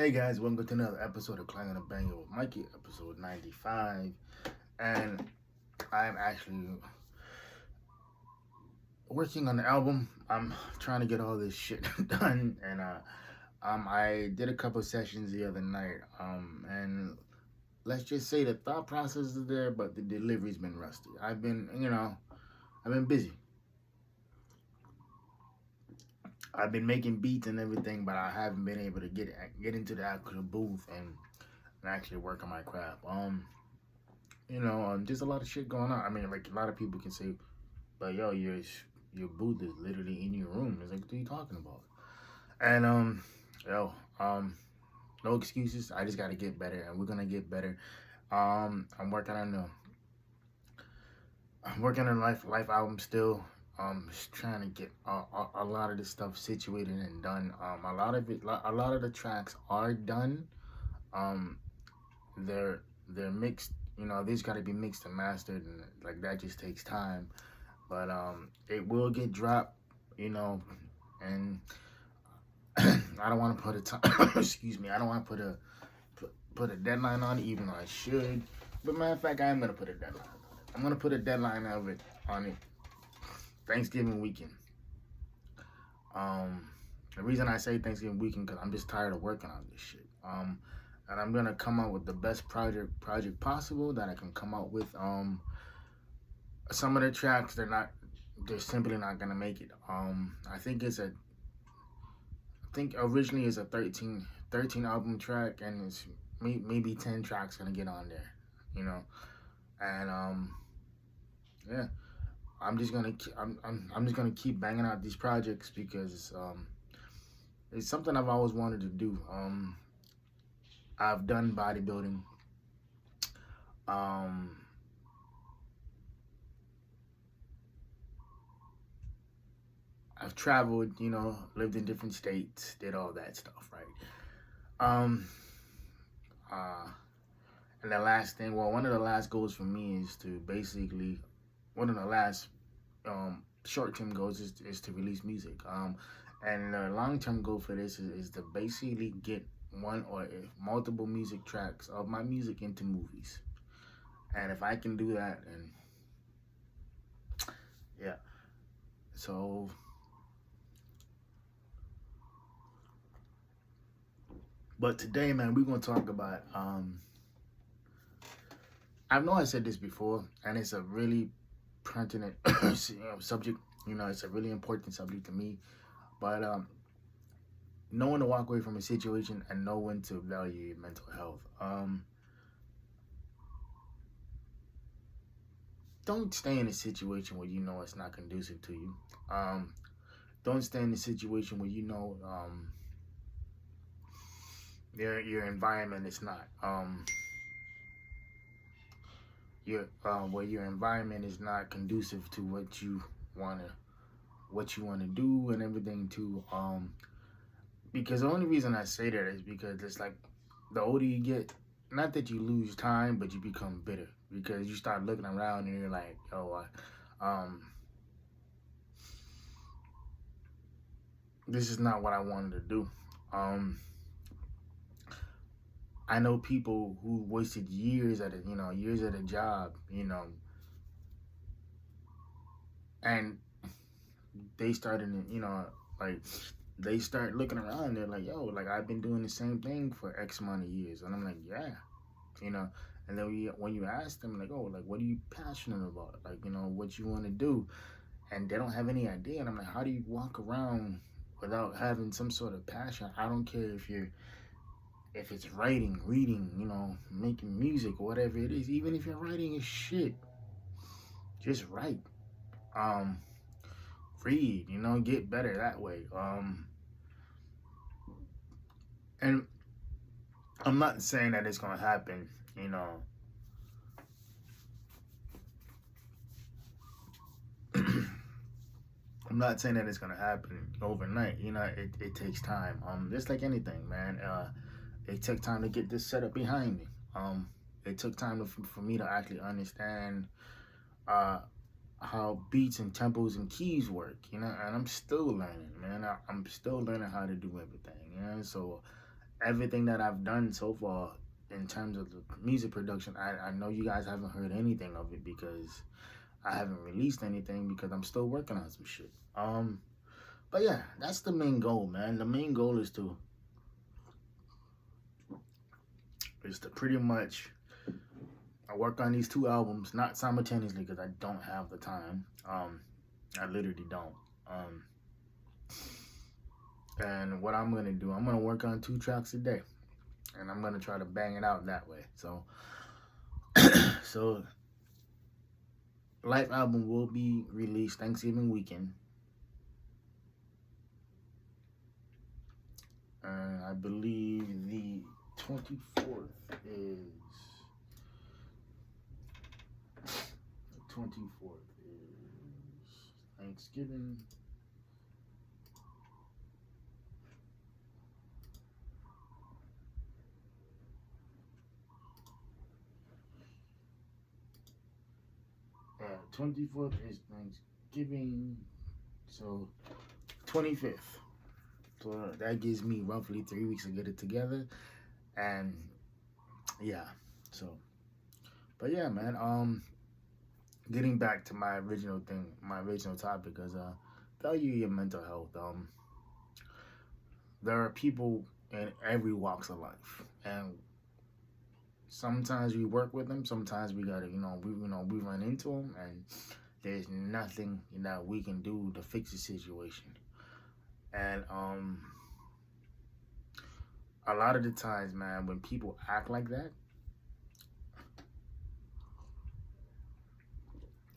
Hey guys, welcome to another episode of Clangin and Bangin with Mikey, episode 95. And I'm actually working on the album. I'm trying to get all this shit done. And I did a couple sessions the other night. And let's just say the thought process is there, but the delivery's been rusty. I've been busy. I've been making beats and everything, but I haven't been able to get into the actual booth and actually work on my craft. Just a lot of shit going on. I mean, like a lot of people can say, but yo, your booth is literally in your room. It's like, what are you talking about? And yo, no excuses. I just gotta get better, and we're gonna get better. I'm working on life album still. Just trying to get a lot of this stuff situated and done. A lot of the tracks are done. Um, they're mixed. These got to be mixed and mastered, and like that just takes time. But it will get dropped. You know, and I don't want to put a time. Excuse me. I don't want to put a deadline on it, even though I should. But matter of fact, I am gonna put a deadline on it. I'm gonna put a deadline of it on it. Thanksgiving weekend. Um, the reason I say Thanksgiving weekend because I'm just tired of working on this shit. And I'm gonna come out with the best project possible that I can come out with. Some of the tracks they're simply not gonna make it. I think originally it's a 13 album track, and it's maybe 10 tracks gonna get on there, you know. And yeah, I'm just gonna keep banging out these projects because it's something I've always wanted to do. I've done bodybuilding. Um, I've traveled, lived in different states, did all that stuff, right? Um, uh, and the last thing, well, one of the last goals for me is to basically, one of the last short-term goals is to release music. And the long-term goal for this is to basically get one or multiple music tracks of my music into movies. And if I can do that, then yeah. So but today, man, we're gonna talk about. I know I said this before, and it's a really pertinent subject. It's a really important subject to me. But knowing to walk away from a situation and know when to value your mental health. Don't stay in a situation where you know it's not conducive to you. Don't stay in a situation where you know your environment is not your environment is not conducive to what you wanna do and everything too. Because the only reason I say that is because it's like the older you get, not that you lose time, but you become bitter because you start looking around and you're like, oh, this is not what I wanted to do. I know people who wasted years at a job, and they started, like they start looking around. They're like, yo, like I've been doing the same thing for X amount of years, and I'm like, yeah, you know. And then when you ask them, like, oh, like what are you passionate about? Like, what you want to do, and they don't have any idea. And I'm like, how do you walk around without having some sort of passion? I don't care if it's writing, reading, making music or whatever it is. Even if you're writing is shit, just write. Um, Read, get better that way. And I'm not saying that it's gonna happen, I'm not saying that it's gonna happen overnight. It takes time. Just like anything, man. It took time to get this setup behind me. It took time for me to actually understand how beats and tempos and keys work, and I'm still learning, man. I'm still learning how to do everything, So everything that I've done so far in terms of the music production, I know you guys haven't heard anything of it because I haven't released anything because I'm still working on some shit. But yeah, that's the main goal, man. The main goal is to pretty much I work on these two albums, not simultaneously because I don't have the time. I literally don't. And what I'm gonna do, I'm gonna work on 2 tracks a day, and I'm gonna try to bang it out that way. So, so Life album will be released Thanksgiving weekend. I believe the 24th is the 24th is Thanksgiving. Uh, 24th is Thanksgiving, so 25th. So that gives me roughly 3 weeks to get it together, and yeah. So, but yeah, man. Getting back to my original thing, my original topic is value your mental health. There are people in every walks of life, and sometimes we work with them. Sometimes we gotta, we run into them, and there's nothing that we can do to fix the situation. And a lot of the times, man, when people act like that,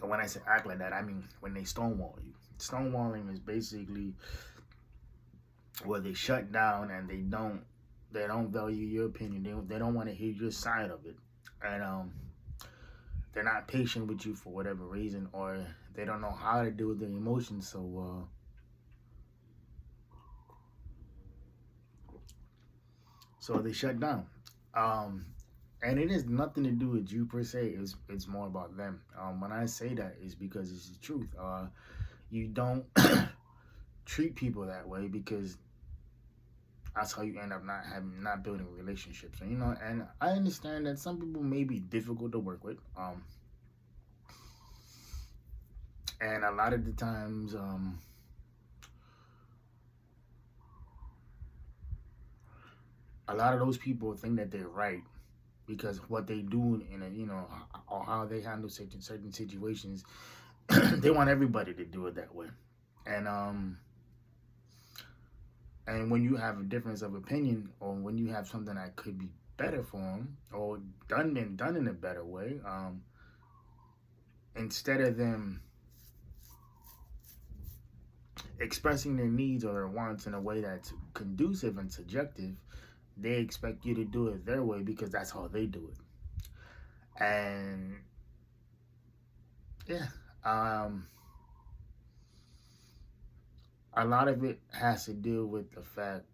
and when I say act like that, I mean when they stonewall you. Stonewalling is basically where they shut down and they don't value your opinion. They don't want to hear your side of it, and they're not patient with you for whatever reason, or they don't know how to deal with their emotions. So they shut down. And it has nothing to do with you per se. It's more about them. When I say that, is because it's the truth. You don't treat people that way because that's how you end up not building relationships. And I understand that some people may be difficult to work with. And a lot of the times, a lot of those people think that they're right because what they do or how they handle certain situations, they want everybody to do it that way. And when you have a difference of opinion, or when you have something that could be better for them, or done in a better way, instead of them expressing their needs or their wants in a way that's conducive and subjective, they expect you to do it their way because that's how they do it. And yeah, a lot of it has to do with the fact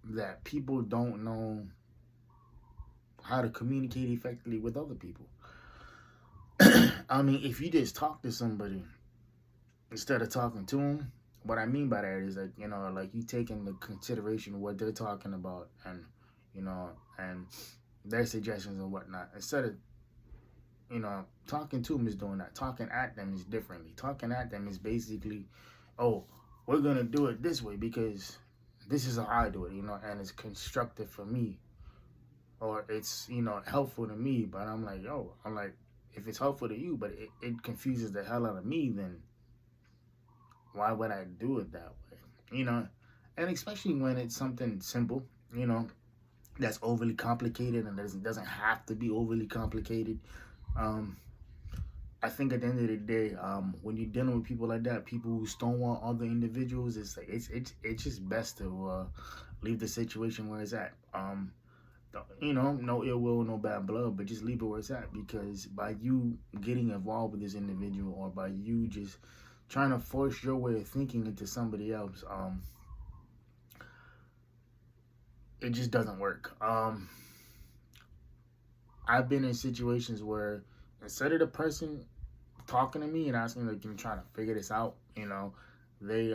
that people don't know how to communicate effectively with other people. I mean, if you just talk to somebody instead of talking to them, what I mean by that is that, like you take into consideration what they're talking about, and and their suggestions and whatnot, instead of talking to them is doing that. Talking at them is differently. Talking at them is basically, oh, we're gonna do it this way because this is how I do it, and it's constructive for me, or it's helpful to me. But I'm like, if it's helpful to you, but it confuses the hell out of me, then why would I do it that way? And especially when it's something simple, that's overly complicated, and doesn't have to be overly complicated. I think at the end of the day, when you're dealing with people like that, people who stonewall other individuals, it's just best to leave the situation where it's at. No ill will, no bad blood, but just leave it where it's at, because by you getting involved with this individual, or by you just trying to force your way of thinking into somebody else, it just doesn't work. I've been in situations where instead of the person talking to me and asking, like, I'm trying to figure this out, they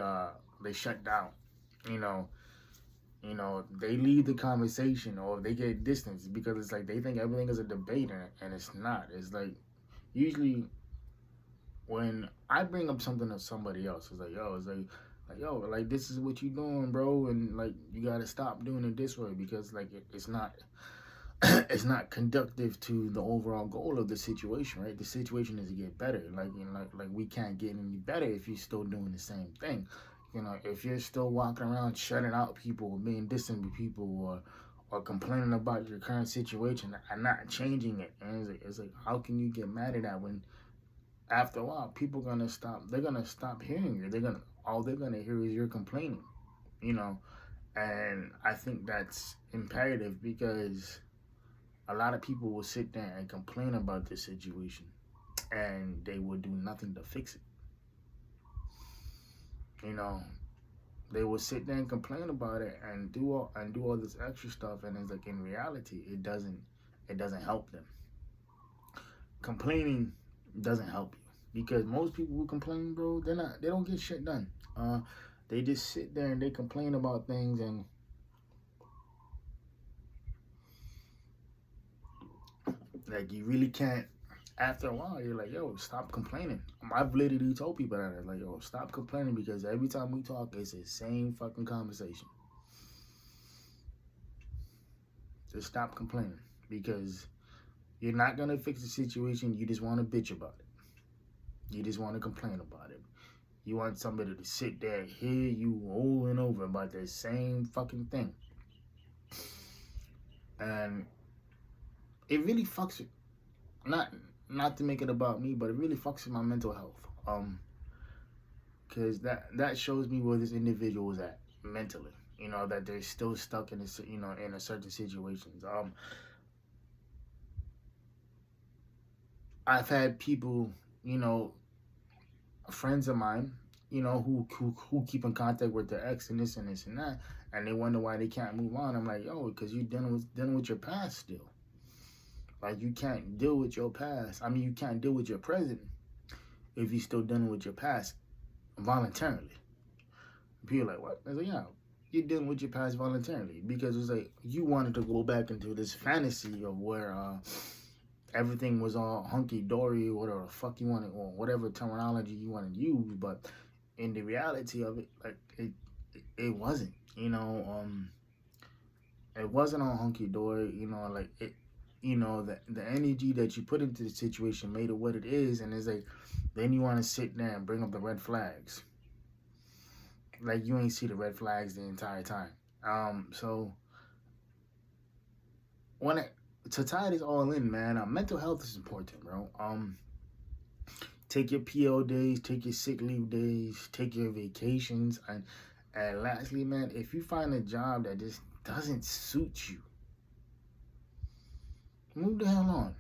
they shut down. You know, they leave the conversation or they get distance because it's like they think everything is a debate and it's not. It's like usually when I bring up something to somebody else, it's like, yo, yo, like this is what you doing, bro, and like you gotta stop doing it this way because like it's not it's not conductive to the overall goal of the situation, right? The situation is to get better. Like like we can't get any better if you're still doing the same thing. If you're still walking around shutting out people, being distant with people, or complaining about your current situation and not changing it, and it's like how can you get mad at that when after a while people gonna stop? They're gonna stop hearing you. All they're gonna hear is you're complaining, you know. And I think that's imperative because a lot of people will sit there and complain about this situation and they will do nothing to fix it. They will sit there and complain about it and do all this extra stuff, and it's like in reality it doesn't help them. Complaining doesn't help you because most people who complain, bro, they don't get shit done. They just sit there and they complain about things, and like you really can't. After a while, you're like, yo, stop complaining. I've literally told people that, like, yo, stop complaining because every time we talk, it's the same fucking conversation. Just stop complaining because you're not gonna fix the situation. You just want to bitch about it. You just want to complain about it. You want somebody to sit there and hear you over and over about the same fucking thing. And it really fucks with, not to make it about me, but it really fucks with my mental health. Because that shows me where this individual is at mentally. That they're still stuck in a certain situations. I've had people, friends of mine, who keep in contact with their ex and this and this and that, and they wonder why they can't move on. I'm like, yo, because you're dealing with your past still. Like you can't deal with your past. I mean, you can't deal with your present if you're still dealing with your past voluntarily. People are like, what? I was like, yeah, you're dealing with your past voluntarily because it's like you wanted to go back into this fantasy of where everything was all hunky-dory or whatever the fuck you wanted, or whatever terminology you want to use, but in the reality of it, like it wasn't, it wasn't all hunky-dory, like it, the energy that you put into the situation made it what it is, and it's like, then you want to sit there and bring up the red flags. Like you ain't see the red flags the entire time. So to tie this all in, man, mental health is important, bro. Take your PO days, take your sick leave days, take your vacations, and lastly, man, if you find a job that just doesn't suit you, move the hell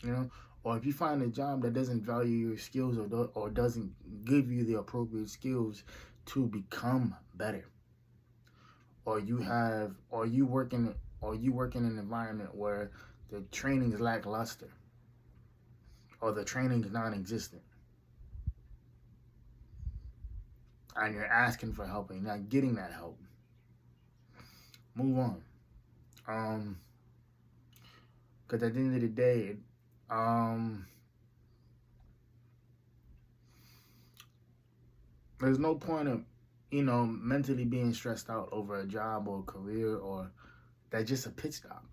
on. Or if you find a job that doesn't value your skills or doesn't give you the appropriate skills to become better, or you work in an environment where the training is lackluster or the training is non-existent, and you're asking for help and you're not getting that help, move on. Because at the end of the day, there's no point of, mentally being stressed out over a job or a career, or that's just a pit stop.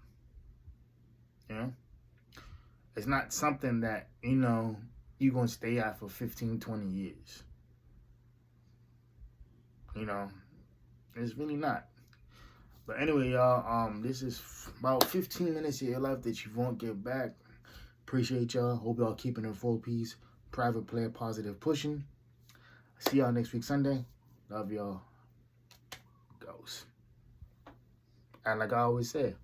It's not something that, you're going to stay at for 15, 20 years. It's really not. But anyway, y'all, this is about 15 minutes of your life that you won't get back. Appreciate y'all. Hope y'all keeping it full peace. Private player, positive pushing. See y'all next week Sunday. Love y'all. Goes. And like I always say,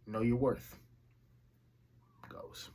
know your worth. Goes.